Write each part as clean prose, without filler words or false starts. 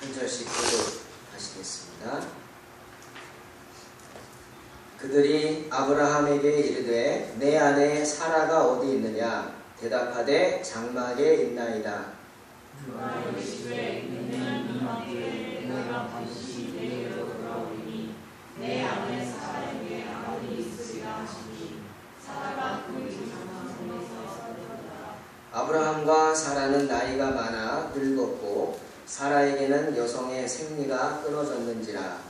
한 절씩 교독하시겠습니다. 그들이 아브라함에게 이르되 내 아내 사라가 어디 있느냐? 대답하되 장막에 있나이다. 그가 이르시되 그는 이마게 내가 반드시 내게로 돌아오리니 내 아내 사라에게 아들이 있으리라 하시니 사라가 그 장막에서 살더라. 아브라함과 사라는 나이가 많아 늙었고 사라에게는 여성의 생리가 끊어졌는지라.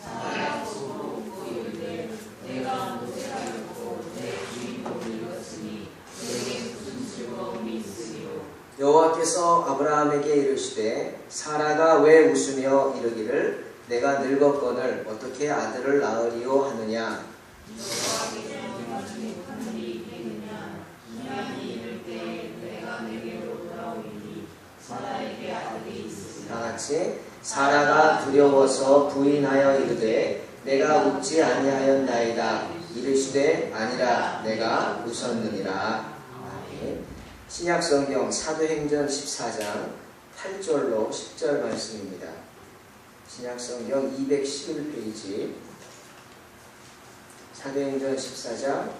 사라가 보고 웃고 이르되 내가 모세하였고 내 주인도 늙었으니 내게 무슨 즐거움이 있으리요. 여호와께서 아브라함에게 이르시되 사라가 왜 웃으며 이르기를 내가 늙었거늘 어떻게 아들을 낳으리요 하느냐. 여호와께서 내가 주목하는 일이 있겠느냐. 기한이 이를 때 내가 내게로 돌아오리니 사라에게 아들이 있으리라. 다같이 사라가 두려워서 부인하여 이르되 내가 웃지 아니하였나이다. 이르시되 아니라 내가 웃었느니라. 아멘. 신약성경 사도행전 14장 8절로 10절 말씀입니다. 신약성경 211페이지 사도행전 14장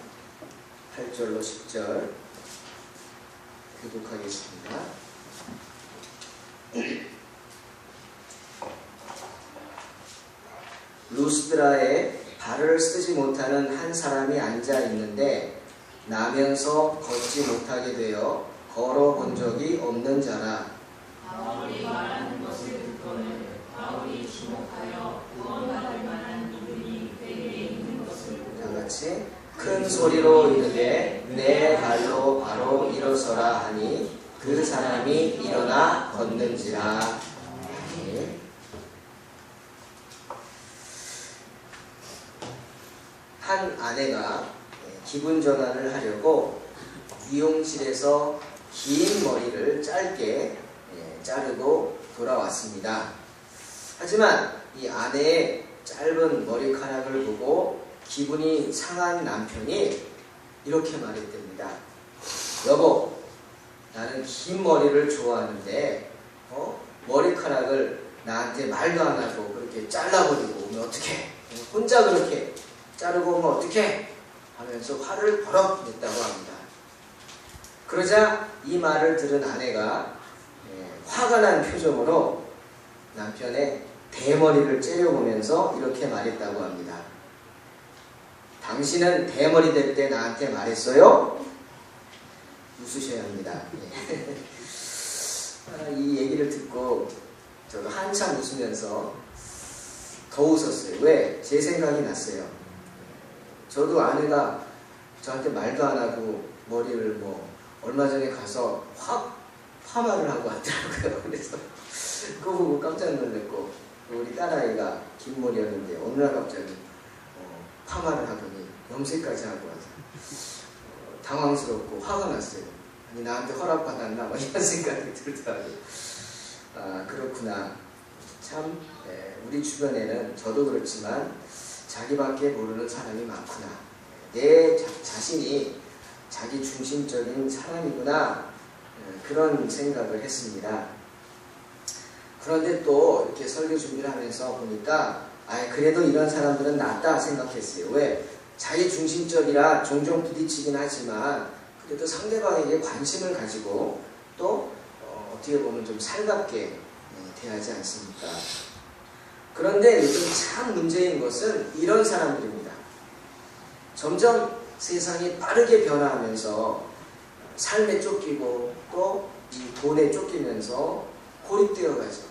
8절로 10절 교독하겠습니다. 루스드라에 발을 쓰지 못하는 한 사람이 앉아 있는데 나면서 걷지 못하게 되어 걸어본 적이 없는 자라. 바울이 말하는 것을 듣고는 바울이 주목하여 구원받을 만한 믿음이 그에게 있는 것을 보고 다같이 큰 소리로 이르되 내 발로 바로 일어서라 하니 그 사람이 일어나 걷는지라. 네. 한 아내가 기분 전환을 하려고 미용실에서 긴 머리를 짧게 자르고 돌아왔습니다. 하지만 이 아내의 짧은 머리카락을 보고 기분이 상한 남편이 이렇게 말했답니다. 여보, 나는 긴 머리를 좋아하는데 머리카락을 나한테 말도 안 하고 그렇게 잘라버리고 오면 어떡해? 혼자 그렇게 자르고 오면 어떡해? 하면서 화를 버럭 냈다고 합니다. 그러자 이 말을 들은 아내가 화가 난 표정으로 남편의 대머리를 째려보면서 이렇게 말했다고 합니다. 당신은 대머리 될 때 나한테 말했어요? 웃으셔야 합니다. 이 얘기를 듣고 저도 한참 웃으면서 더 웃었어요. 왜? 제 생각이 났어요. 저도 아내가 저한테 말도 안 하고 머리를 얼마 전에 가서 확 파마를 하고 왔더라고요. 그래서 그거 보고 깜짝 놀랐고, 우리 딸아이가 긴 머리였는데 어느 날 갑자기 파마를 하더니 염색까지 하고 와서 당황스럽고 화가 났어요. 아니 나한테 허락받았나? 이런 생각이 들더라고요. 아 그렇구나. 참 우리 주변에는 저도 그렇지만 자기밖에 모르는 사람이 많구나. 내 자신이 자기 중심적인 사람이구나. 그런 생각을 했습니다. 그런데 또 이렇게 설교 준비를 하면서 보니까 그래도 이런 사람들은 낫다 생각했어요. 왜? 자기 중심적이라 종종 부딪히긴 하지만 그래도 상대방에게 관심을 가지고 또 어떻게 보면 좀 살갑게 대하지 않습니까? 그런데 요즘 참 문제인 것은 이런 사람들입니다. 점점 세상이 빠르게 변화하면서 삶에 쫓기고 또 이 돈에 쫓기면서 고립되어 가죠.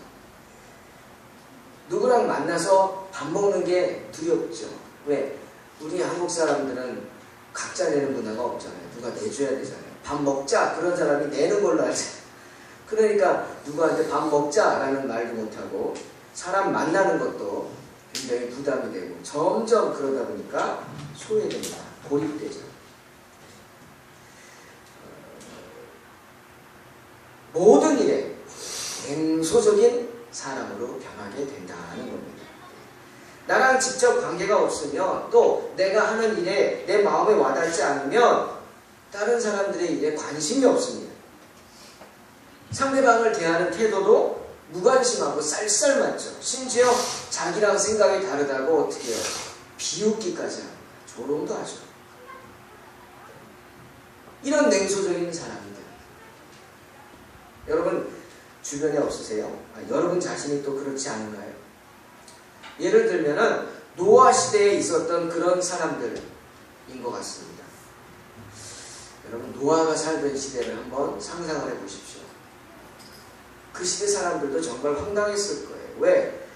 누구랑 만나서 밥 먹는 게 두렵죠. 왜? 우리 한국 사람들은 각자 내는 문화가 없잖아요. 누가 내줘야 되잖아요. 밥 먹자 그런 사람이 내는 걸로 알잖아요. 그러니까 누구한테 밥 먹자라는 말도 못하고 사람 만나는 것도 굉장히 부담이 되고 점점 그러다 보니까 소외됩니다. 고립되죠. 모든 일에 냉소적인 사람으로 변하게 된다는 겁니다. 나랑 직접 관계가 없으면 또 내가 하는 일에 내 마음에 와닿지 않으면 다른 사람들의 일에 관심이 없습니다. 상대방을 대하는 태도도 무관심하고 쌀쌀맞죠. 심지어 자기랑 생각이 다르다고 어떻게 해요? 비웃기까지 합니다. 조롱도 하죠. 이런 냉소적인 사람들. 여러분 주변에 없으세요? 여러분 자신이 또 그렇지 않은가요? 예를 들면은 노아 시대에 있었던 그런 사람들인 것 같습니다. 여러분 노아가 살던 시대를 한번 상상을 해보십시오. 그 시대 사람들도 정말 황당했을 거예요. 왜?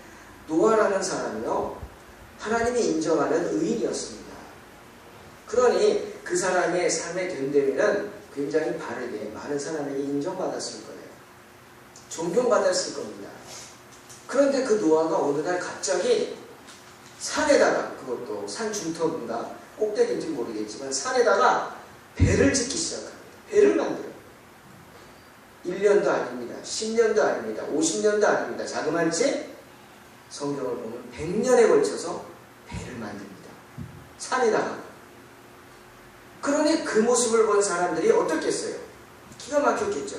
노아라는 사람이요 하나님이 인정하는 의인이었습니다. 그러니 그 사람의 삶의 됨됨이는 굉장히 바르게 많은 사람에게 인정받았을 거예요. 존경받았을 겁니다. 그런데 그 노아가 어느 날 갑자기 산에다가, 그것도 산 중턱인가 꼭대기인지 모르겠지만 산에다가 배를 짓기 시작합니다. 배를 만들어요. 1년도 아닙니다. 10년도 아닙니다. 50년도 아닙니다. 자그만치 성경을 보면 100년에 걸쳐서 배를 만듭니다. 산에다가. 그러니 그 모습을 본 사람들이 어떻겠어요? 기가 막혔겠죠.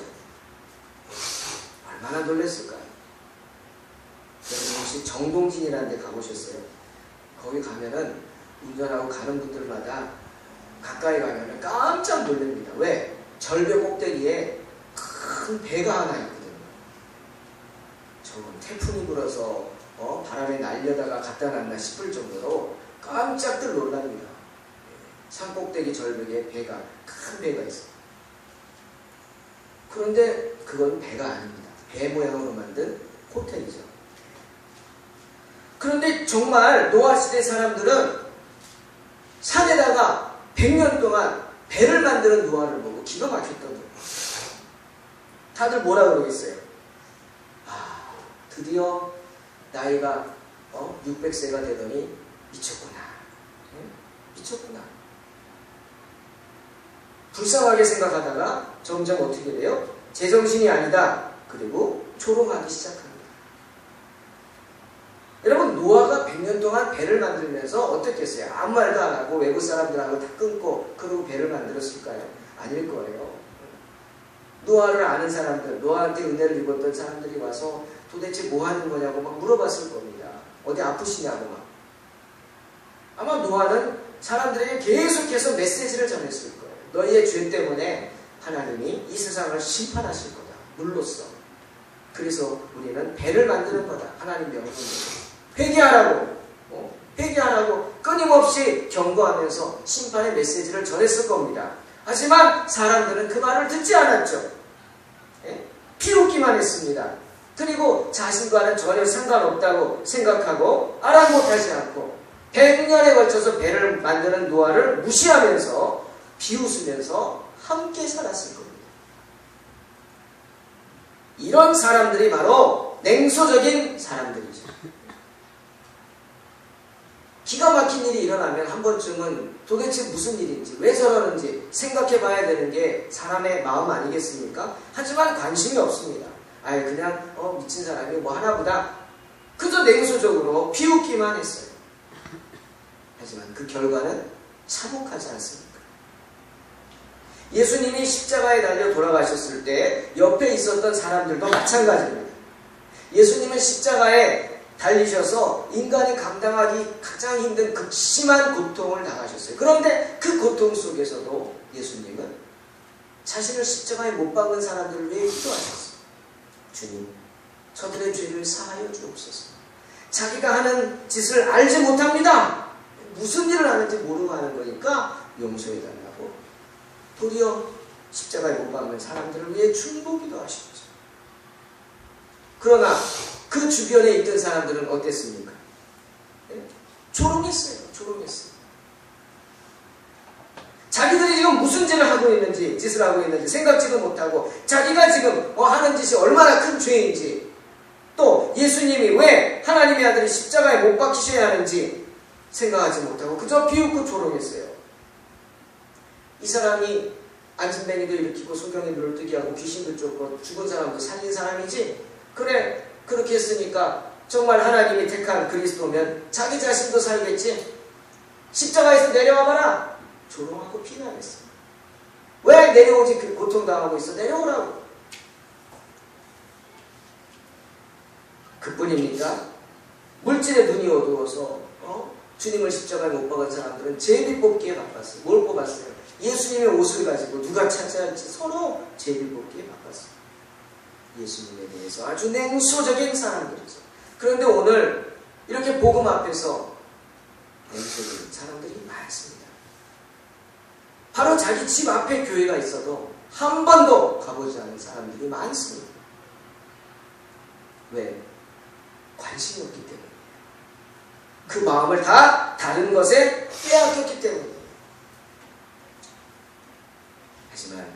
얼마나 놀랐을까요? 여러분 혹시 정동진이라는 데 가보셨어요? 거기 가면은 운전하고 가는 분들마다 가까이 가면은 깜짝 놀랍니다. 왜? 절벽 꼭대기에 큰 배가 하나 있거든요. 저건 태풍이 불어서 바람에 날려다가 갖다 놨나 싶을 정도로 깜짝들 놀랍니다. 산 꼭대기 절벽에 배가, 큰 배가 있어요. 그런데 그건 배가 아닙니다. 배 모양으로 만든 호텔이죠. 그런데 정말 노아 시대 사람들은 산에다가 100년 동안 배를 만드는 노아를 보고 기가 막혔던 거예요. 다들 뭐라 그러겠어요? 아, 드디어 나이가 600세가 되더니 미쳤구나. 응? 미쳤구나. 불쌍하게 생각하다가 점점 어떻게 돼요? 제정신이 아니다. 그리고 조롱하기 시작합니다. 여러분 노아가 100년 동안 배를 만들면서 어떻겠어요? 아무 말도 안 하고 외국 사람들하고 다 끊고 그러고 배를 만들었을까요? 아닐 거예요. 노아를 아는 사람들, 노아한테 은혜를 입었던 사람들이 와서 도대체 뭐 하는 거냐고 막 물어봤을 겁니다. 어디 아프시냐고 막. 아마 노아는 사람들에게 계속해서 메시지를 전했을 거예요. 너희의 죄 때문에 하나님이 이 세상을 심판하실 거다. 물로써. 그래서 우리는 배를 만드는 거다. 하나님 명령을. 회개하라고. 회개하라고 끊임없이 경고하면서 심판의 메시지를 전했을 겁니다. 하지만 사람들은 그 말을 듣지 않았죠. 비웃기만 했습니다. 그리고 자신과는 전혀 상관없다고 생각하고 아랑곳하지 않고 100년에 걸쳐서 배를 만드는 노아를 무시하면서 비웃으면서 함께 살았을 겁니다. 이런 사람들이 바로 냉소적인 사람들이죠. 기가 막힌 일이 일어나면 한 번쯤은 도대체 무슨 일인지 왜 저러는지 생각해 봐야 되는 게 사람의 마음 아니겠습니까? 하지만 관심이 없습니다. 아예 그냥 미친 사람이 뭐 하나보다 그저 냉소적으로 비웃기만 했어요. 하지만 그 결과는 참혹하지 않습니까? 예수님이 십자가에 달려 돌아가셨을 때 옆에 있었던 사람들도 마찬가지입니다. 예수님은 십자가에 달리셔서 인간이 감당하기 가장 힘든 극심한 고통을 당하셨어요. 그런데 그 고통 속에서도 예수님은 자신을 십자가에 못 박은 사람들을 위해 기도하셨어요. 주님, 저들의 죄를 사하여 주옵소서. 자기가 하는 짓을 알지 못합니다. 무슨 일을 하는지 모르고 하는 거니까 용서해달라고 도리어 십자가에 못 박는 사람들을 위해 중보기도 하셨죠. 그러나 그 주변에 있던 사람들은 어땠습니까? 조롱했어요. 조롱했어요. 자기들이 지금 무슨 짓을 하고 있는지, 짓을 하고 있는지 생각지도 못하고 자기가 지금 하는 짓이 얼마나 큰 죄인지 또 예수님이 왜 하나님의 아들이 십자가에 못 박히셔야 하는지 생각하지 못하고 그저 비웃고 조롱했어요. 이 사람이 안진뱅이도 일으키고 소경이 눈을 뜨게 하고 귀신도 쫓고 죽은 사람도 살린 사람이지? 그래, 그렇게 했으니까 정말 하나님이 택한 그리스도면 자기 자신도 살겠지? 십자가에서 내려와봐라! 조롱하고 비난했어. 왜 내려오지? 고통당하고 있어. 내려오라고. 그뿐입니까? 물질의 눈이 어두워서 주님을 십자가에 못 박은 사람들은 제비 뽑기에 바빴어요. 뭘 뽑았어요? 예수님의 옷을 가지고 누가 차지할지 서로 제비 뽑기에 바빴어요. 예수님에 대해서 아주 냉소적인 사람들이죠. 그런데 오늘 이렇게 복음 앞에서 냉소적인 사람들이 많습니다. 바로 자기 집 앞에 교회가 있어도 한 번도 가보지 않은 사람들이 많습니다. 왜? 관심이 없기 때문에. 그 마음을 다 다른 것에 빼앗겼기 때문에. 하지만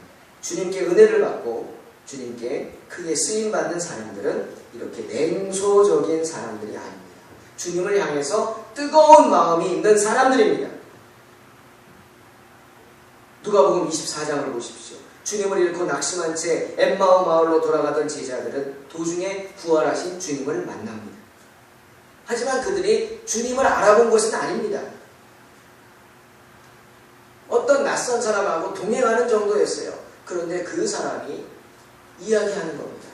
주님께 은혜를 받고 주님께 크게 쓰임받는 사람들은 이렇게 냉소적인 사람들이 아닙니다. 주님을 향해서 뜨거운 마음이 있는 사람들입니다. 누가복음 24장을 보십시오. 주님을 잃고 낙심한 채 엠마오 마을로 돌아가던 제자들은 도중에 부활하신 주님을 만납니다. 하지만 그들이 주님을 알아본 것은 아닙니다. 어떤 낯선 사람하고 동행하는 정도였어요. 그런데 그 사람이 이야기하는 겁니다.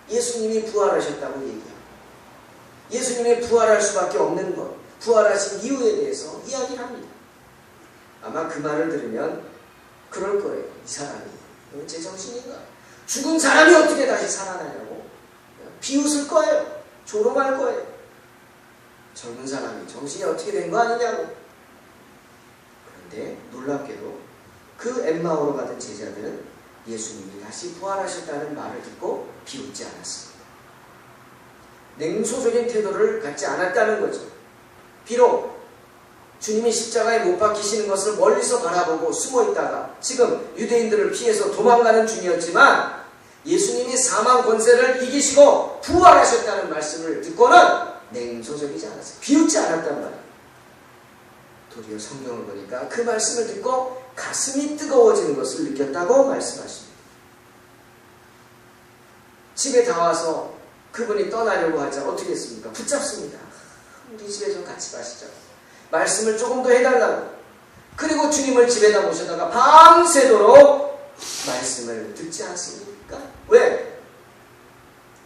예수님이 부활하셨다고 얘기합니다. 예수님이 부활할 수밖에 없는 것, 부활하신 이유에 대해서 이야기를 합니다. 아마 그 말을 들으면 그럴 거예요. 이 사람이 제정신인가? 죽은 사람이 어떻게 다시 살아나냐고 비웃을 거예요. 조롱할 거예요. 젊은 사람이 정신이 어떻게 된 거 아니냐고. 그런데 놀랍게도 그 엠마오로 가던 제자들은 예수님이 다시 부활하셨다는 말을 듣고 비웃지 않았습니다. 냉소적인 태도를 갖지 않았다는 거죠. 비록 주님이 십자가에 못 박히시는 것을 멀리서 바라보고 숨어있다가 지금 유대인들을 피해서 도망가는 중이었지만 예수님이 사망 권세를 이기시고 부활하셨다는 말씀을 듣고는 냉소적이지 않았어요. 비웃지 않았단 말이에요. 도리어 성경을 보니까 그 말씀을 듣고 가슴이 뜨거워지는 것을 느꼈다고 말씀하십니다. 집에 다 와서 그분이 떠나려고 하자 어떻게 했습니까? 붙잡습니다. 우리 집에 좀 같이 가시죠. 말씀을 조금 더 해달라고. 그리고 주님을 집에다 모셔다가 밤새도록 말씀을 듣지 않습니까? 왜?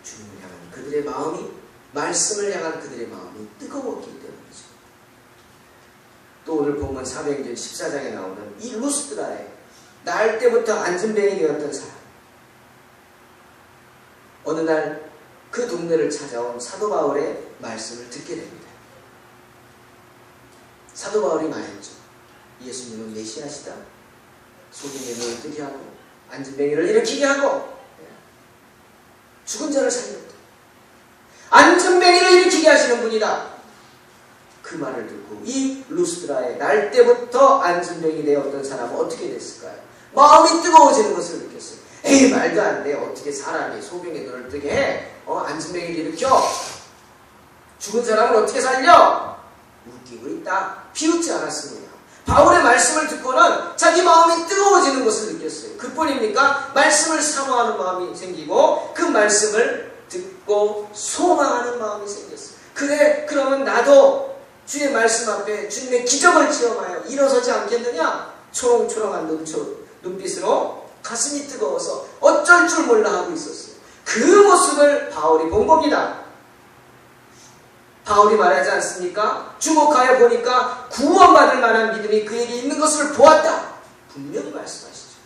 주님을 향한 그들의 마음이, 말씀을 향한 그들의 마음이 뜨거웠기 때문이죠. 또 오늘 본문 사도행전 14장에 나오는 이 루스드라에 날 때부터 안진뱅이 되었던 사람. 어느 날 그 동네를 찾아온 사도 바울의 말씀을 듣게 됩니다. 사도 바울이 말했죠. 예수님은 메시아시다. 속임의 눈을 뜨게 하고 안진뱅이를 일으키게 하고 죽은 자를 살렸다. 안진뱅이를 일으키게 하시는 분이다. 그 말을 듣고 이 루스드라에 날 때부터 안진뱅이 되었던 사람은 어떻게 됐을까요? 마음이 뜨거워지는 것을 느꼈어요. 에이, 말도 안 돼. 어떻게 사람이 소경의 눈을 뜨게 해? 안진뱅이를 일으켜? 죽은 사람을 어떻게 살려? 웃기고 있다. 비웃지 않았습니다. 바울의 말씀을 듣고는 자기 마음이 뜨거워지는 것을 느꼈어요. 그뿐입니까? 말씀을 사모하는 마음이 생기고 그 말씀을 듣고 소망하는 마음이 생겼어요. 그래, 그러면 나도 주의 말씀 앞에 주님의 기적을 체험하여 일어서지 않겠느냐? 초롱초롱한 눈빛으로 가슴이 뜨거워서 어쩔 줄 몰라 하고 있었어요. 그 모습을 바울이 본 겁니다. 바울이 말하지 않습니까? 주목하여 보니까 구원받을 만한 믿음이 그에게 있는 것을 보았다. 분명히 말씀하시죠.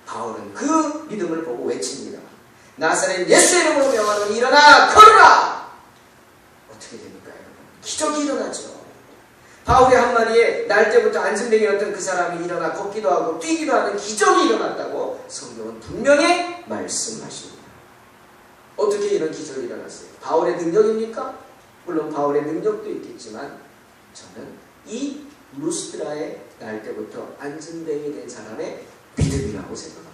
바울은 그 믿음을 보고 외칩니다. 나사렛 예수의 이름으로 명하노니 일어나 걸으라. 어떻게 됩니까, 여러분? 기적이 일어나죠. 바울의 한마디에 날 때부터 안진뱅이였던 그 사람이 일어나 걷기도 하고 뛰기도 하는 기적이 일어났다고 성경은 분명히 말씀하십니다. 어떻게 이런 기적이 일어났어요? 바울의 능력입니까? 물론 바울의 능력도 있겠지만 저는 이 루스드라의 날 때부터 안진뱅이 된 사람의 믿음이라고 생각합니다.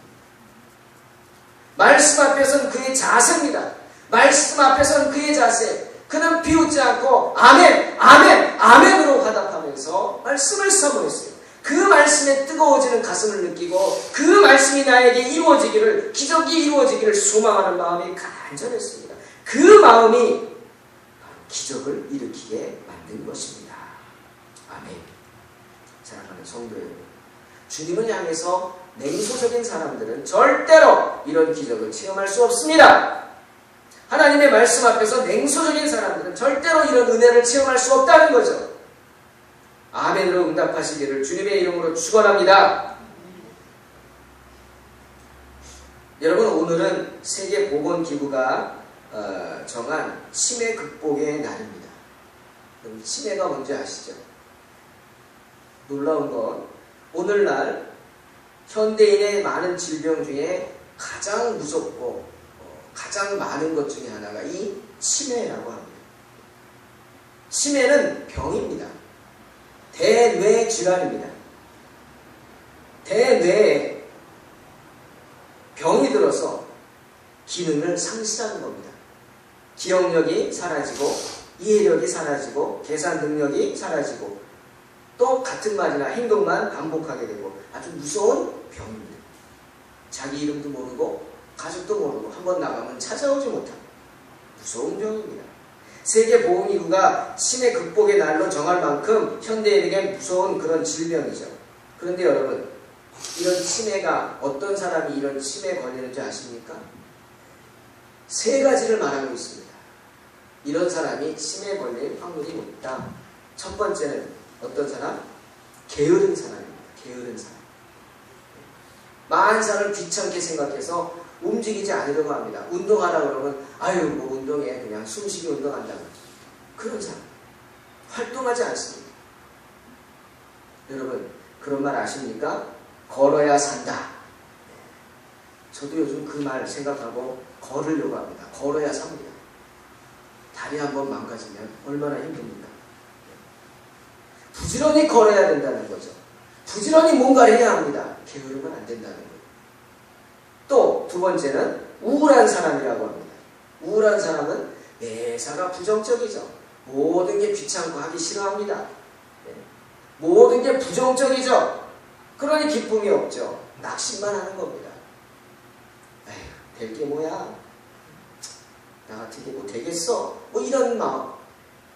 말씀 앞에서는 그의 자세입니다. 말씀 앞에서는 그의 자세. 그는 비웃지 않고 아멘, 아멘, 아멘으로 화답하면서 말씀을 사모했어요. 그 말씀에 뜨거워지는 가슴을 느끼고 그 말씀이 나에게 이루어지기를, 기적이 이루어지기를 소망하는 마음이 간절했습니다. 그 마음이 기적을 일으키게 만든 것입니다. 아멘. 사랑하는 성도 여러분, 주님을 향해서 냉소적인 사람들은 절대로 이런 기적을 체험할 수 없습니다. 하나님의 말씀 앞에서 냉소적인 사람들은 절대로 이런 은혜를 체험할 수 없다는 거죠. 아멘으로 응답하시기를 주님의 이름으로 축원합니다. 여러분, 오늘은 세계보건기구가 정한 치매 극복의 날입니다. 그럼 치매가 뭔지 아시죠? 놀라운 건 오늘날 현대인의 많은 질병 중에 가장 무섭고 가장 많은 것 중에 하나가 이 치매라고 합니다. 치매는 병입니다. 대뇌 질환입니다. 대뇌에 병이 들어서 기능을 상실하는 겁니다. 기억력이 사라지고 이해력이 사라지고 계산 능력이 사라지고 또 같은 말이나 행동만 반복하게 되고 아주 무서운 병입니다. 자기 이름도 모르고 가족도 모르고 한번 나가면 찾아오지 못하는 무서운 병입니다. 세계보건기구가 치매 극복의 날로 정할 만큼 현대인에게 무서운 그런 질병이죠. 그런데 여러분, 이런 치매가 어떤 사람이 이런 치매에 걸리는지 아십니까? 세 가지를 말하고 있습니다. 이런 사람이 치매에 걸릴 확률이 높다. 첫 번째는 어떤 사람? 게으른 사람입니다. 게으른 사람. 만사를 귀찮게 생각해서 움직이지 않으려고 합니다. 운동하라 그러면 아유 뭐 운동해 그냥 숨쉬기 운동한다고. 그런 사람. 활동하지 않습니다. 여러분 그런 말 아십니까? 걸어야 산다. 저도 요즘 그 말 생각하고 걸으려고 합니다. 걸어야 삽니다. 다리 한번 망가지면 얼마나 힘듭니까? 부지런히 걸어야 된다는 거죠. 부지런히 뭔가를 해야 합니다. 게으르면 안 된다는 거예요. 또 두 번째는 우울한 사람이라고 합니다. 우울한 사람은 매사가 부정적이죠. 모든 게 귀찮고 하기 싫어합니다. 모든 게 부정적이죠. 그러니 기쁨이 없죠. 낙심만 하는 겁니다. 에휴, 될 게 뭐야? 나 같은 게 뭐 되겠어? 뭐 이런 마음.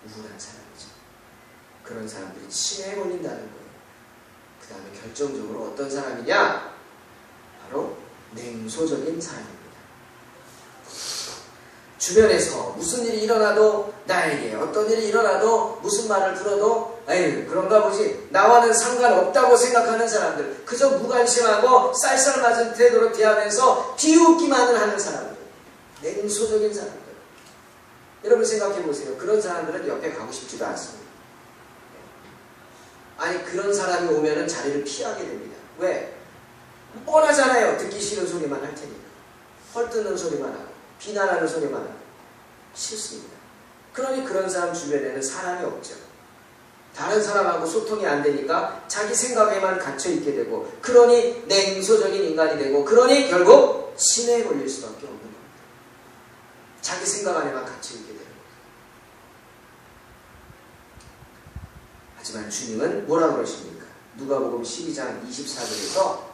우울한 사람이죠. 그런 사람들이 치매에 걸린다는 거예요. 그 다음에 결정적으로 어떤 사람이냐? 바로 냉소적인 사람입니다. 주변에서 무슨 일이 일어나도 나에게 어떤 일이 일어나도 무슨 말을 들어도 에휴 그런가 보지 나와는 상관없다고 생각하는 사람들, 그저 무관심하고 쌀쌀맞은 태도로 대하면서 비웃기만을 하는 사람들, 냉소적인 사람들. 여러분 생각해 보세요. 그런 사람들은 옆에 가고 싶지도 않습니다. 아니 그런 사람이 오면은 자리를 피하게 됩니다. 왜? 뻔하잖아요. 듣기 싫은 소리만 할 테니까. 헐뜯는 소리만 하고 비난하는 소리만 하고 싫습니다. 그러니 그런 사람 주변에는 사람이 없죠. 다른 사람하고 소통이 안 되니까 자기 생각에만 갇혀있게 되고 그러니 냉소적인 인간이 되고 그러니 결국 치매에 걸릴 수밖에 없는 겁니다. 자기 생각 안에만 갇혀있게 되는 거예요. 하지만 주님은 뭐라 그러십니까? 누가복음 12장 24절에서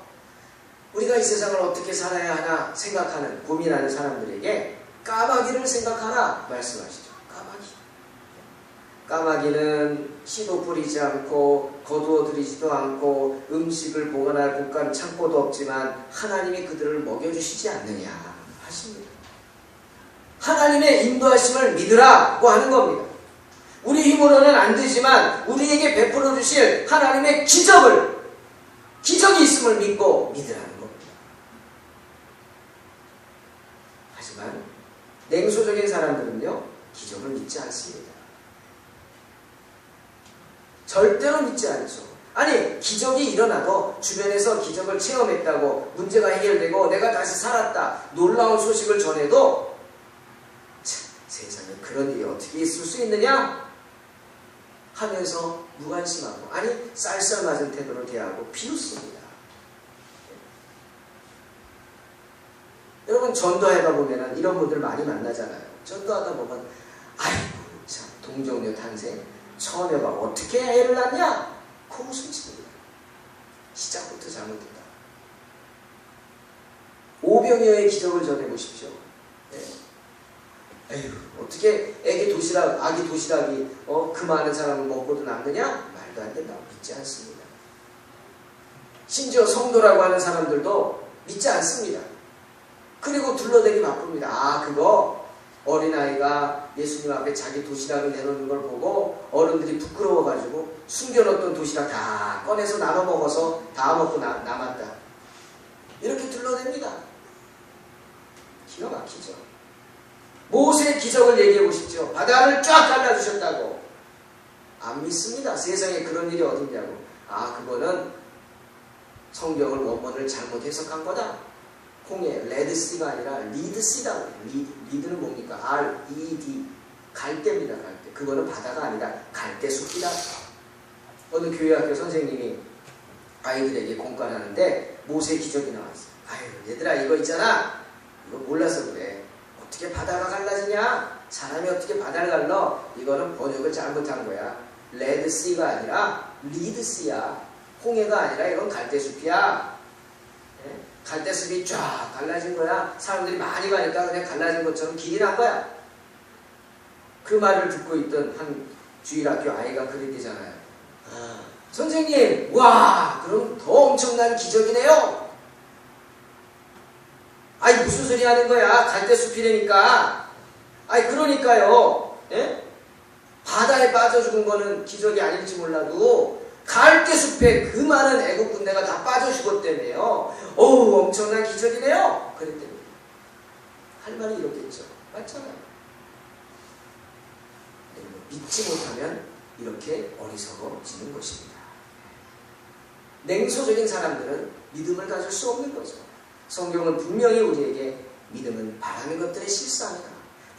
우리가 이 세상을 어떻게 살아야 하나 생각하는, 고민하는 사람들에게 까마귀를 생각하라 말씀하시죠. 까마귀는 씨도 뿌리지 않고 거두어 들이지도 않고 음식을 보관할 곳간 창고도 없지만 하나님이 그들을 먹여주시지 않느냐 하십니다. 하나님의 인도하심을 믿으라고 하는 겁니다. 우리 힘으로는 안 되지만 우리에게 베풀어 주실 하나님의 기적이 있음을 믿고 믿으라는 겁니다. 하지만 냉소적인 사람들은요 기적을 믿지 않습니다. 절대로 믿지 않죠. 아니 기적이 일어나도 주변에서 기적을 체험했다고 문제가 해결되고 내가 다시 살았다 놀라운 소식을 전해도 참, 세상에 그런 일이 어떻게 있을 수 있느냐 하면서 무관심하고 아니 쌀쌀맞은 태도를 대하고 비웃습니다. 여러분 전도하다 보면 이런 분들 많이 만나잖아요. 전도하다 보면 아이고 참 동정녀 탄생 처녀가 어떻게 애를 낳냐? 그 웃음칩니다. 시작부터 잘못했다. 오병이어의 기적을 전해보십시오. 네. 에휴, 어떻게 아기 도시락이 그 많은 사람을 먹고도 남느냐? 말도 안 된다고 믿지 않습니다. 심지어 성도라고 하는 사람들도 믿지 않습니다. 그리고 둘러대기 바쁩니다. 아, 그거 어린아이가 예수님 앞에 자기 도시락을 내놓는 걸 보고 어른들이 부끄러워가지고 숨겨놓던 도시락 다 꺼내서 나눠 먹어서 다 먹고 남았다. 이렇게 둘러댑니다. 기가 막히죠. 모세의 기적을 얘기해 보십시오. 바다를 쫙 갈라주셨다고. 안 믿습니다. 세상에 그런 일이 어딨냐고. 아, 그거는 성경을 원문을 잘못 해석한 거다. 홍해, 레드씨가 아니라 리드씨다. 리드는 뭡니까? R-E-D. 갈대입니다. 갈대. 그거는 바다가 아니라 갈대숲이다. 어느 교회학교 선생님이 아이들에게 공부하는데 모세의 기적이 나왔어요. 아유, 얘들아 이거 있잖아. 이거 몰라서 그래. 어떻게 바다가 갈라지냐? 사람이 어떻게 바다를 갈라? 이거는 번역을 잘못한 거야. 레드씨가 아니라 리드씨야. 홍해가 아니라 이건 갈대숲이야. 네? 갈대숲이 쫙 갈라진 거야. 사람들이 많이 가니까 그냥 갈라진 것처럼 길이 난 거야. 그 말을 듣고 있던 한 주일학교 아이가 그랬대잖아요. 아, 선생님, 와, 그럼 더 엄청난 기적이네요. 아이, 무슨 소리 하는 거야? 갈대숲이라니까. 아이, 그러니까요. 예? 바다에 빠져 죽은 거는 기적이 아닐지 몰라도 갈대숲에 그 많은 애국 군대가 다 빠져 죽었다며요. 어우, 엄청난 기적이네요. 그랬더니 할 말이 이렇겠죠. 맞잖아요. 믿지 못하면 이렇게 어리석어지는 것입니다. 냉소적인 사람들은 믿음을 가질 수 없는 거죠. 성경은 분명히 우리에게 믿음은 바라는 것들의 실상이다.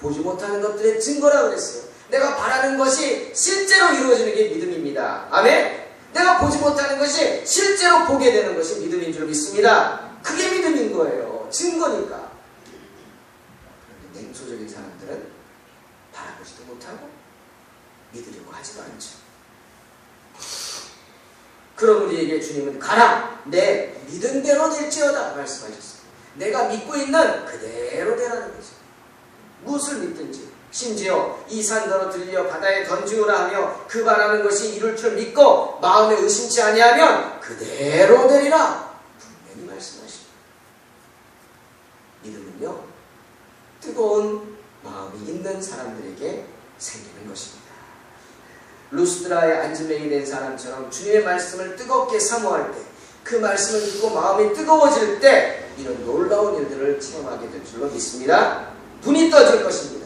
보지 못하는 것들의 증거라 그랬어요. 내가 바라는 것이 실제로 이루어지는 게 믿음입니다. 아멘? 내가 보지 못하는 것이 실제로 보게 되는 것이 믿음인 줄 믿습니다. 그게 믿음인 거예요. 증거니까. 그런데 냉소적인 사람들은 바라보지도 못하고 믿으려고 하지도 않죠. 그럼 우리에게 주님은 가라! 내 믿은 대로 될지어다 말씀하셨어요. 내가 믿고 있는 그대로 되라는 거죠. 무엇을 믿든지 심지어 이 산더러 들려 바다에 던지오라 하며 그 바라는 것이 이룰 줄 믿고 마음에 의심치 아니하면 그대로 되리라 분명히 말씀하십니다. 믿음은요, 뜨거운 마음이 있는 사람들에게 생기는 것입니다. 루스드라의 안진뱅이 된 사람처럼 주님의 말씀을 뜨겁게 사모할 때, 그 말씀을 듣고 마음이 뜨거워질 때 이런 놀라운 일들을 체험하게 될 줄로 믿습니다. 눈이 떠질 것입니다.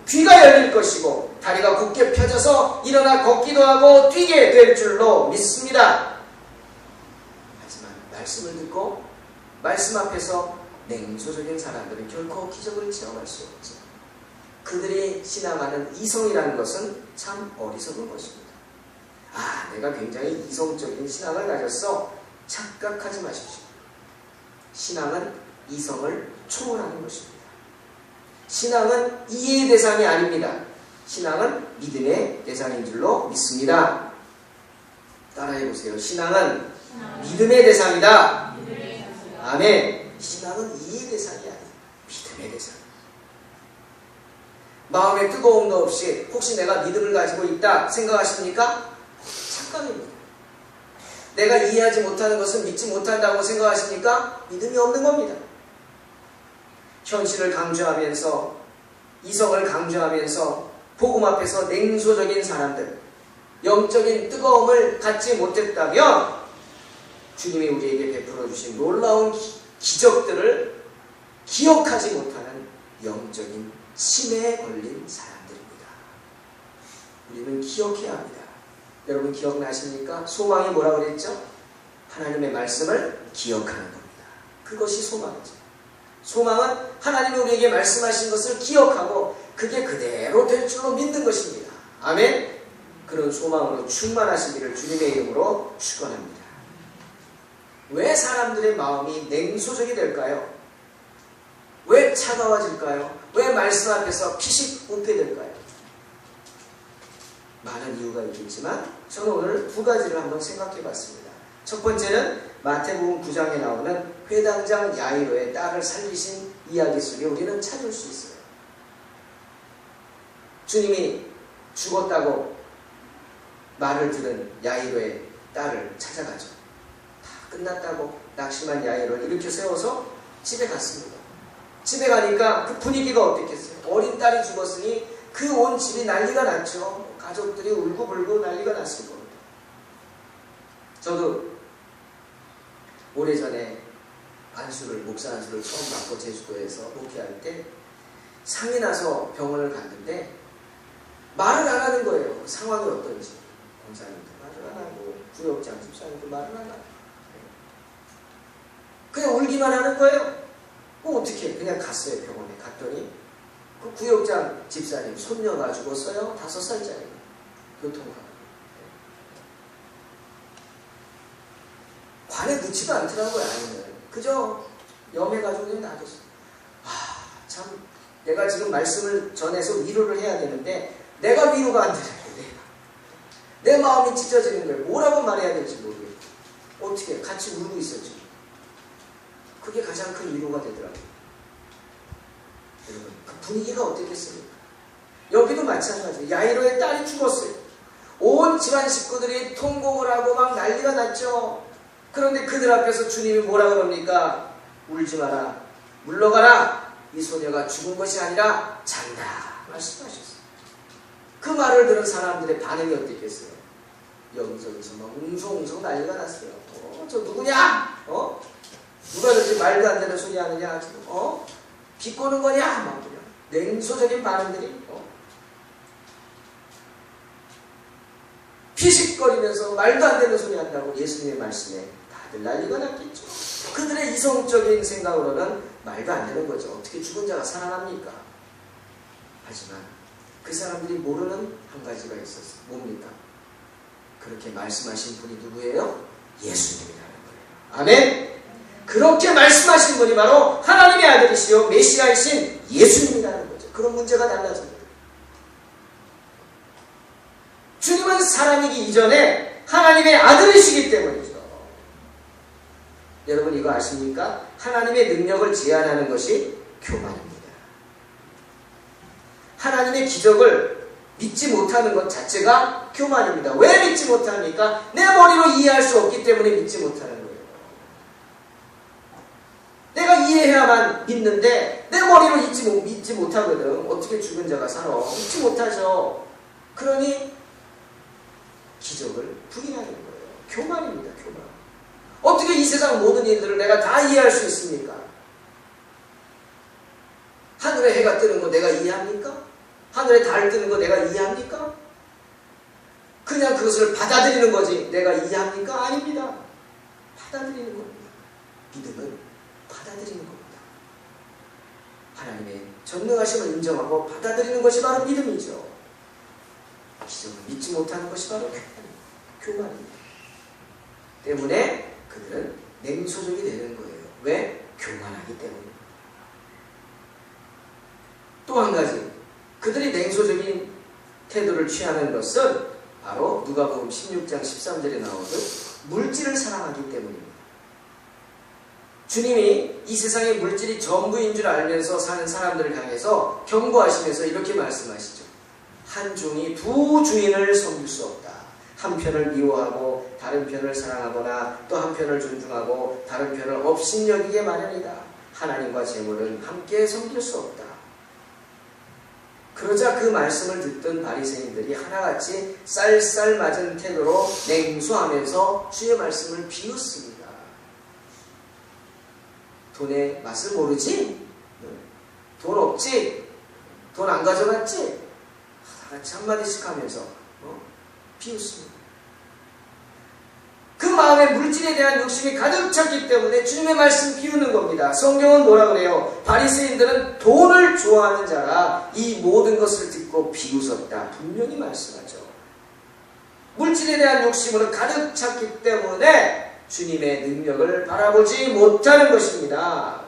귀가 열릴 것이고 다리가 굳게 펴져서 일어나 걷기도 하고 뛰게 될 줄로 믿습니다. 하지만 말씀을 듣고 말씀 앞에서 냉소적인 사람들은 결코 기적을 체험할 수 없죠. 그들이 신앙하는 이성이라는 것은 참 어리석은 것입니다. 아, 내가 굉장히 이성적인 신앙을 가졌어. 착각하지 마십시오. 신앙은 이성을 초월하는 것입니다. 신앙은 이해의 대상이 아닙니다. 신앙은 믿음의 대상인 줄로 믿습니다. 따라해보세요. 신앙은 믿음의 대상이다. 아멘. 신앙은 이해의 대상이 아니에요. 믿음의 대상. 마음에 뜨거움도 없이 혹시 내가 믿음을 가지고 있다 생각하십니까? 착각입니다. 내가 이해하지 못하는 것은 믿지 못한다고 생각하십니까? 믿음이 없는 겁니다. 현실을 강조하면서 이성을 강조하면서 복음 앞에서 냉소적인 사람들, 영적인 뜨거움을 갖지 못했다면 주님이 우리에게 베풀어 주신 놀라운 기적들을 기억하지 못하는 영적인 치매에 걸린 사람들입니다. 우리는 기억해야 합니다. 여러분 기억나십니까? 소망이 뭐라고 그랬죠? 하나님의 말씀을 기억하는 겁니다. 그것이 소망이죠. 소망은 하나님이 우리에게 말씀하신 것을 기억하고 그게 그대로 될 줄로 믿는 것입니다. 아멘. 그런 소망으로 충만하시기를 주님의 이름으로 축원합니다. 왜 사람들의 마음이 냉소적이 될까요? 왜 차가워질까요? 왜 말씀 앞에서 피식 우패될까요? 많은 이유가 있겠지만 저는 오늘 두 가지를 한번 생각해 봤습니다. 첫 번째는 마태복음 9장에 나오는 회당장 야이로의 딸을 살리신 이야기 속에 우리는 찾을 수 있어요. 주님이 죽었다고 말을 들은 야이로의 딸을 찾아가죠. 다 끝났다고 낙심한 야이로를 일으켜 세워서 집에 갔습니다. 집에 가니까 그 분위기가 어땠겠어요? 어린 딸이 죽었으니 그 온 집이 난리가 났죠. 가족들이 울고불고 난리가 났을 겁니다. 저도 오래전에 목사 안수를 처음 받고 제주도에서 목회할 때 상이 나서 병원을 갔는데 말을 안 하는 거예요. 상황이 어떤지. 권사님도 말을 안 하고 구역장 집사님도 말을 안 하고 그냥 울기만 하는 거예요. 어떻게 그냥 갔어요. 병원에 갔더니 그 구역장 집사님 손녀가 죽었어요. 5살짜리 교통사고. 관에 넣지도 않더라고요. 아니면 그저 염해가지고 그냥 놔뒀어요. 참 내가 지금 말씀을 전해서 위로를 해야 되는데 내가 위로가 안 되잖아요. 내 마음이 찢어지는 거예요. 뭐라고 말해야 될지 모르겠고 어떻게 같이 울고 있었죠. 그게 가장 큰 위로가 되더라고요. 여러분 그 분위기가 어땠겠습니까? 여기도 마찬가지예요. 야이로의 딸이 죽었어요. 온 집안 식구들이 통곡을 하고 막 난리가 났죠. 그런데 그들 앞에서 주님이 뭐라 그럽니까? 울지 마라. 물러가라. 이 소녀가 죽은 것이 아니라 잔다. 말씀하셨어요. 그 말을 들은 사람들의 반응이 어땠겠어요? 여기저기서 막 웅성웅성 난리가 났어요. 저 누구냐? 누가 저렇게 말도 안 되는 소리 하느냐? 비꼬는 거냐? 막 그냥 냉소적인 반응들이 피식거리면서 말도 안 되는 소리 한다고 예수님의 말씀에 다들 난리가 났겠죠. 그들의 이성적인 생각으로는 말도 안 되는 거죠. 어떻게 죽은 자가 살아납니까? 하지만 그 사람들이 모르는 한 가지가 있었어요. 뭡니까? 그렇게 말씀하신 분이 누구예요? 예수님이라는 거예요. 아멘! 그렇게 말씀하신 분이 바로 하나님의 아들이시요 메시아이신 예수님이라는 거죠. 그런 문제가 달라집니다. 주님은 사람이기 이전에 하나님의 아들이시기 때문이죠. 여러분 이거 아십니까? 하나님의 능력을 제한하는 것이 교만입니다. 하나님의 기적을 믿지 못하는 것 자체가 교만입니다. 왜 믿지 못합니까? 내 머리로 이해할 수 없기 때문에 믿지 못하는 거예요. 내가 이해해야만 믿는데 내 머리로 믿지 못하거든. 어떻게 죽은 자가 살아? 믿지 못하죠. 그러니 기적을 부인하는 거예요. 교만입니다. 교만. 어떻게 이 세상 모든 일들을 내가 다 이해할 수 있습니까? 하늘에 해가 뜨는 거 내가 이해합니까? 하늘에 달 뜨는 거 내가 이해합니까? 그냥 그것을 받아들이는 거지 내가 이해합니까? 아닙니다. 받아들이는 겁니다. 믿음은 받아들이는 겁니다. 하나님의 전능하심을 인정하고 받아들이는 것이 바로 믿음이죠. 기적을 믿지 못하는 것이 바로 교만입니다. 때문에 그들은 냉소적이 되는 거예요. 왜? 교만하기 때문입니다. 또 한 가지 그들이 냉소적인 태도를 취하는 것은 바로 누가복음 16장 13절에 나오듯 물질을 사랑하기 때문입니다. 주님이 이 세상의 물질이 전부인 줄 알면서 사는 사람들을 향해서 경고하시면서 이렇게 말씀하시죠. 한 종이 두 주인을 섬길 수 없다. 한 편을 미워하고 다른 편을 사랑하거나 또 한 편을 존중하고 다른 편을 업신여기게 마련이다. 하나님과 재물은 함께 섬길 수 없다. 그러자 그 말씀을 듣던 바리새인들이 하나같이 쌀쌀맞은 태도로 냉소하면서 주의 말씀을 비웃습니다. 돈의 맛을 모르지? 돈 없지? 돈 안 가져갔지? 같이 한마디씩 하면서 비웃습니다. 그 마음에 물질에 대한 욕심이 가득 찼기 때문에 주님의 말씀 비우는 겁니다. 성경은 뭐라 그래요? 바리새인들은 돈을 좋아하는 자라 이 모든 것을 듣고 비웃었다. 분명히 말씀하죠. 물질에 대한 욕심으로 가득 찼기 때문에 주님의 능력을 바라보지 못하는 것입니다.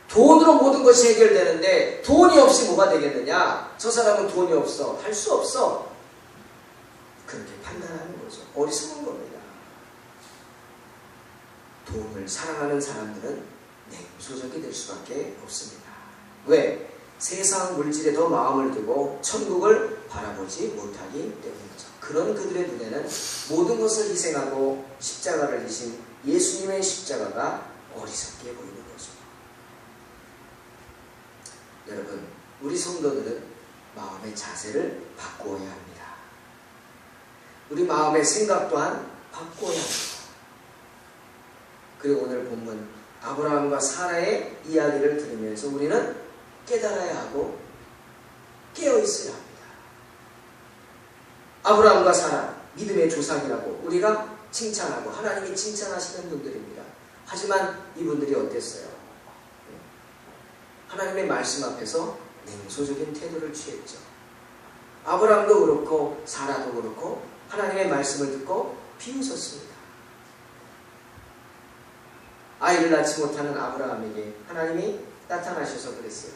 돈으로 모든 것이 해결되는데 돈이 없이 뭐가 되겠느냐? 저 사람은 돈이 없어. 할 수 없어. 그렇게 판단하는 거죠. 어리석은 겁니다. 돈을 사랑하는 사람들은 냉소적이 될 수밖에 없습니다. 왜? 세상 물질에 더 마음을 두고 천국을 바라보지 못하기 때문이죠. 그런 그들의 눈에는 모든 것을 희생하고 십자가를 지신 예수님의 십자가가 어리석게 보이는 거죠. 여러분, 우리 성도들은 마음의 자세를 바꾸어야 합니다. 우리 마음의 생각 또한 바꾸어야 합니다. 그리고 오늘 본문 아브라함과 사라의 이야기를 들으면서 우리는 깨달아야 하고 깨어있어야 합니다. 아브라함과 사라, 믿음의 조상이라고 우리가 칭찬하고 하나님이 칭찬하시는 분들입니다. 하지만 이분들이 어땠어요? 하나님의 말씀 앞에서 냉소적인 태도를 취했죠. 아브라함도 그렇고 사라도 그렇고 하나님의 말씀을 듣고 비웃었습니다. 아이를 낳지 못하는 아브라함에게 하나님이 나타나셔서 그랬어요.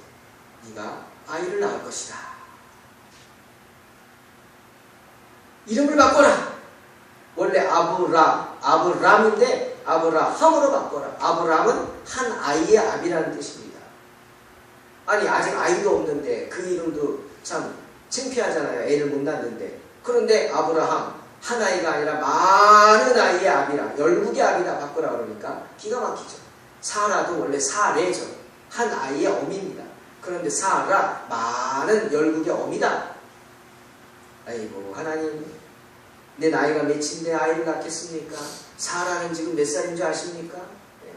네가 아이를 낳을 것이다. 이름을 바꿔라. 원래 아브람인데 아브라함으로 바꿔라. 아브람은 한 아이의 아비라는 뜻입니다. 아니 아직 아이도 없는데 그 이름도 참 창피하잖아요. 애를 못 낳는데. 그런데 아브라함 한 아이가 아니라 많은 아이의 아비라, 열국의 아비다 바꾸라 그러니까 기가 막히죠. 사라도 원래 사례죠. 한 아이의 어미입니다. 그런데 사라 많은 열국의 어미다. 아이고 하나님, 내 나이가 몇인데 아이를 낳겠습니까? 사라는 지금 몇 살인 줄 아십니까? 네.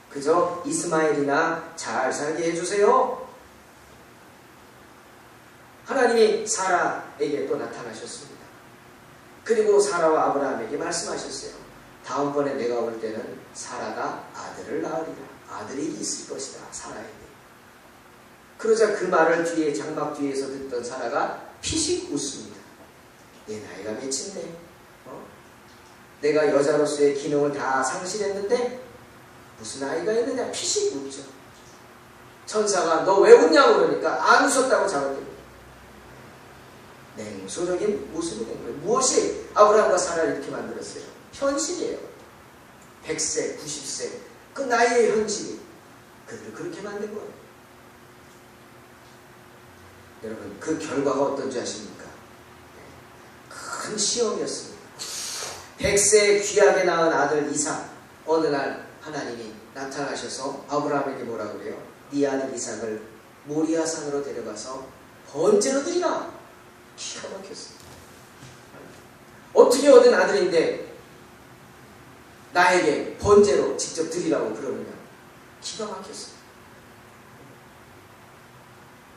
그저 이스마엘이나 잘 살게 해주세요. 하나님이 사라에게 또 나타나셨습니다. 그리고 사라와 아브라함에게 말씀하셨어요. 다음번에 내가 올 때는 사라가 아들을 낳으리라. 아들이 있을 것이다. 사라에게. 그러자 그 말을 뒤에 장막 뒤에서 듣던 사라가 피식 웃습니다. 내 나이가 몇인데 내가 여자로서의 기능을 다 상실했는데 무슨 아이가 있느냐. 피식 웃죠. 천사가 너 왜 웃냐고 그러니까 안 웃었다고 잡아냅니다. 냉소적인 모습이 된 거예요. 무엇이 아브라함과 사라를 이렇게 만들었어요? 현실이에요. 100세, 90세 그 나이의 현실이 그들을 그렇게 만든 거예요. 여러분, 그 결과가 어떤지 아십니까? 큰 시험이었습니다. 100세에 귀하게 낳은 아들 이삭, 어느 날 하나님이 나타나셔서 아브라함에게 뭐라 그래요? 네 아들 이삭을 모리아산으로 데려가서 번제로 드리라. 기가 막혔어요. 어떻게 얻은 아들인데 나에게 번제로 직접 드리라고 그러느냐. 기가 막혔어요.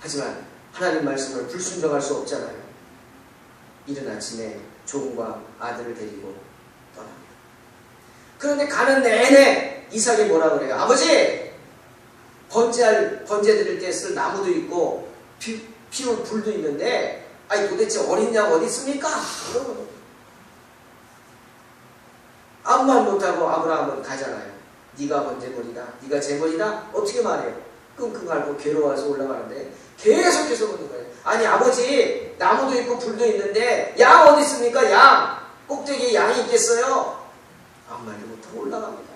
하지만 하나님 말씀을 불순종할 수 없잖아요. 이른 아침에 종과 아들을 데리고 떠납니다. 그런데 가는 내내 이삭이 뭐라 그래요? 아버지! 번제 드릴 때 쓸 나무도 있고 피울 불도 있는데 아니 도대체 어린 양 어디 있습니까? 아무 말 못하고 아브라함은 가잖아요. 네가 번제물이다. 네가 제물이다. 어떻게 말해요? 끙끙 앓고 괴로워서 올라가는데 계속해서 묻는 거예요. 아니 아버지, 나무도 있고 불도 있는데 양 어디 있습니까? 양! 꼭대기에 양이 있겠어요? 아무 말도 못하고 올라갑니다.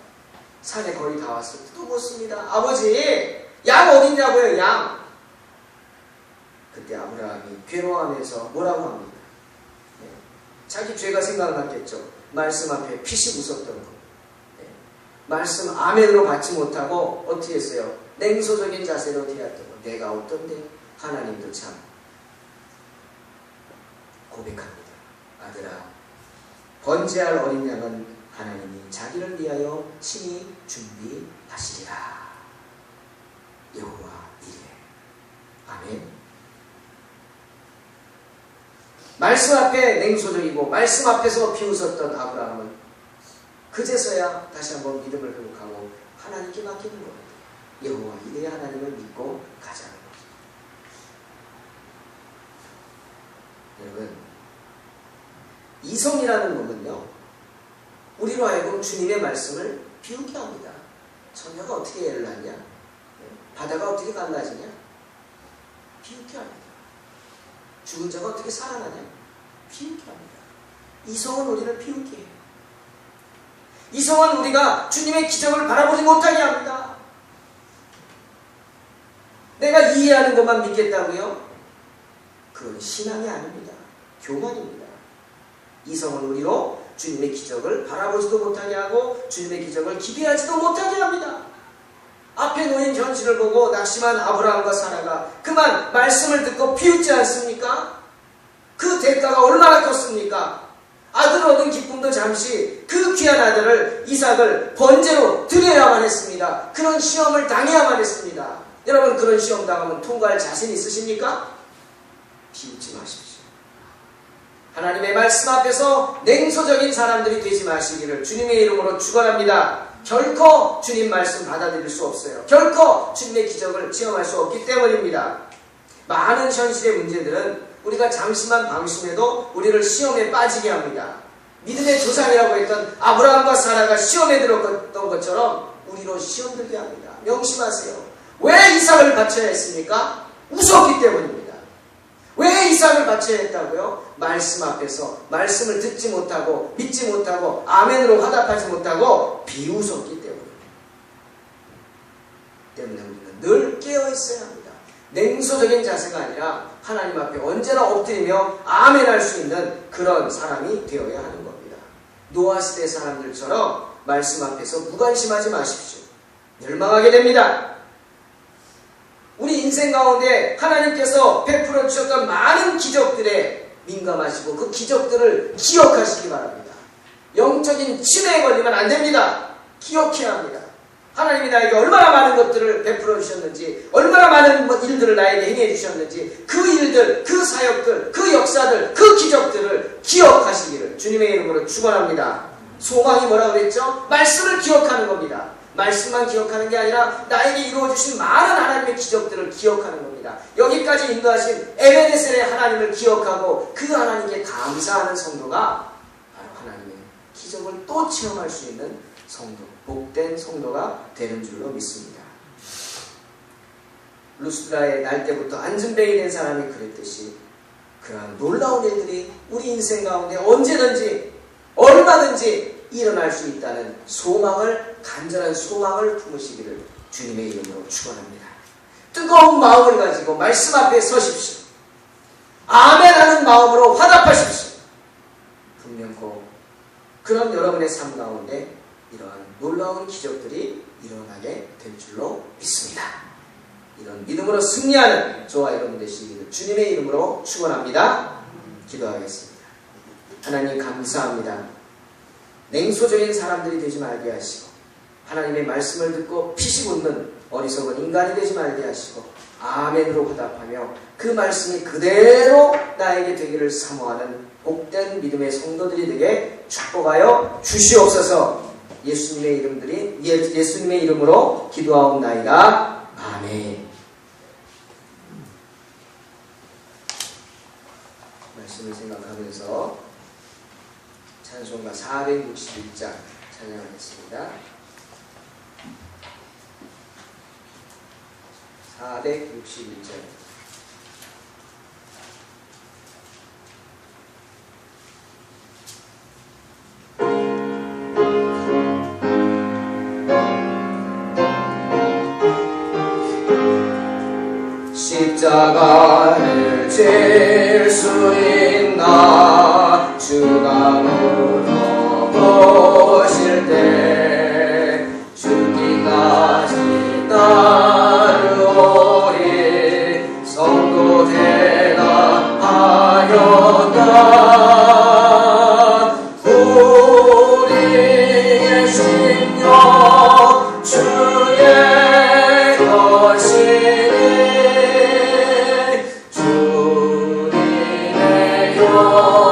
산에 거의 다 왔을 때 또 묻습니다. 아버지, 양 어디 있냐고요? 양! 그때 아브라함이 괴로워하면서 뭐라고 합니다. 네. 자기 죄가 생각났겠죠. 말씀 앞에 피식 웃었던 거. 네. 말씀 아멘으로 받지 못하고 어떻게 했어요? 냉소적인 자세로 대했던 거. 내가 어떤데? 하나님도 참 고백합니다. 아들아, 번제할 어린 양은 하나님이 자기를 위하여 친히 준비하시리라. 여호와 이래. 아멘. 말씀 앞에 냉소적이고 말씀 앞에서 비웃었던 아브라함은 그제서야 다시 한번 믿음을 회복하고 하나님께 맡기는 겁니다. 여호와 이래 하나님을 믿고 가자는 거죠. 여러분, 이성이라는 것은요, 우리로 하여금 주님의 말씀을 비웃게 합니다. 처녀가 어떻게 애를 낳냐? 바다가 어떻게 갈라지냐? 비웃게 합니다. 죽은 자가 어떻게 살아나냐? 비웃게 합니다. 이성은 우리를 비웃게 해요. 이성은 우리가 주님의 기적을 바라보지 못하게 합니다. 내가 이해하는 것만 믿겠다고요? 그건 신앙이 아닙니다. 교만입니다. 이성은 우리로 주님의 기적을 바라보지도 못하게 하고 주님의 기적을 기대하지도 못하게 합니다. 앞에 놓인 현실을 보고 낙심한 아브라함과 사라가 그만 말씀을 듣고 비웃지 않습니까? 그 대가가 얼마나 컸습니까? 아들 얻은 기쁨도 잠시 그 귀한 아들을 이삭을 번제로 드려야만 했습니다. 그런 시험을 당해야만 했습니다. 여러분, 그런 시험 당하면 통과할 자신 있으십니까? 비웃지 마십시오. 하나님의 말씀 앞에서 냉소적인 사람들이 되지 마시기를 주님의 이름으로 축원합니다. 결코 주님 말씀 받아들일 수 없어요. 결코 주님의 기적을 체험할 수 없기 때문입니다. 많은 현실의 문제들은 우리가 잠시만 방심해도 우리를 시험에 빠지게 합니다. 믿음의 조상이라고 했던 아브라함과 사라가 시험에 들었던 것처럼 우리로 시험 들게 합니다. 명심하세요. 왜 이삭을 바쳐야 했습니까? 무섭기 때문입니다. 왜 이삭을 바쳐야 했다고요? 말씀 앞에서 말씀을 듣지 못하고 믿지 못하고 아멘으로 화답하지 못하고 비웃었기 때문에 우리는 늘 깨어있어야 합니다. 냉소적인 자세가 아니라 하나님 앞에 언제나 엎드리며 아멘할 수 있는 그런 사람이 되어야 하는 겁니다. 노아 시대 사람들처럼 말씀 앞에서 무관심하지 마십시오. 멸망하게 됩니다. 우리 인생 가운데 하나님께서 베풀어 주셨던 많은 기적들에 민감하시고 그 기적들을 기억하시기 바랍니다. 영적인 치매에 걸리면 안 됩니다. 기억해야 합니다. 하나님이 나에게 얼마나 많은 것들을 베풀어 주셨는지, 얼마나 많은 일들을 나에게 행해 주셨는지, 그 일들, 그 사역들, 그 역사들, 그 기적들을 기억하시기를 주님의 이름으로 축원합니다. 소망이 뭐라고 그랬죠? 말씀을 기억하는 겁니다. 말씀만 기억하는 게 아니라 나에게 이루어주신 많은 하나님의 기적들을 기억하는 겁니다. 여기까지 인도하신 에베네셀의 하나님을 기억하고 그 하나님께 감사하는 성도가 바로 하나님의 기적을 또 체험할 수 있는 성도, 복된 성도가 되는 줄로 믿습니다. 루스드라의 날 때부터 안전뱅이 된 사람이 그랬듯이 그러한 놀라운 일들이 우리 인생 가운데 언제든지 얼마든지 일어날 수 있다는 소망을, 간절한 소망을 품으시기를 주님의 이름으로 축원합니다. 뜨거운 마음을 가지고 말씀 앞에 서십시오. 아멘하는 마음으로 화답하십시오. 분명코 그런 여러분의 삶 가운데 이러한 놀라운 기적들이 일어나게 될 줄로 믿습니다. 이런 믿음으로 승리하는 저와 여러분 되시기를 주님의 이름으로 축원합니다. 기도하겠습니다. 하나님 감사합니다. 냉소적인 사람들이 되지 말게 하시고 하나님의 말씀을 듣고 피식 웃는 어리석은 인간이 되지 말게 하시고 아멘으로 화답하며 그 말씀이 그대로 나에게 되기를 사모하는 복된 믿음의 성도들이 되게 축복하여 주시옵소서. 예수님의 이름으로 기도하옵나이다. 아멘. 말씀을 생각하면서 찬송가 461장 찬양하겠습니다. 461장 십자가를 질 수 있나 주가 물어보실 때 죽기까지 따르오리 성도 대답하였다. 우리의 심령 주의 것이니 주님의 영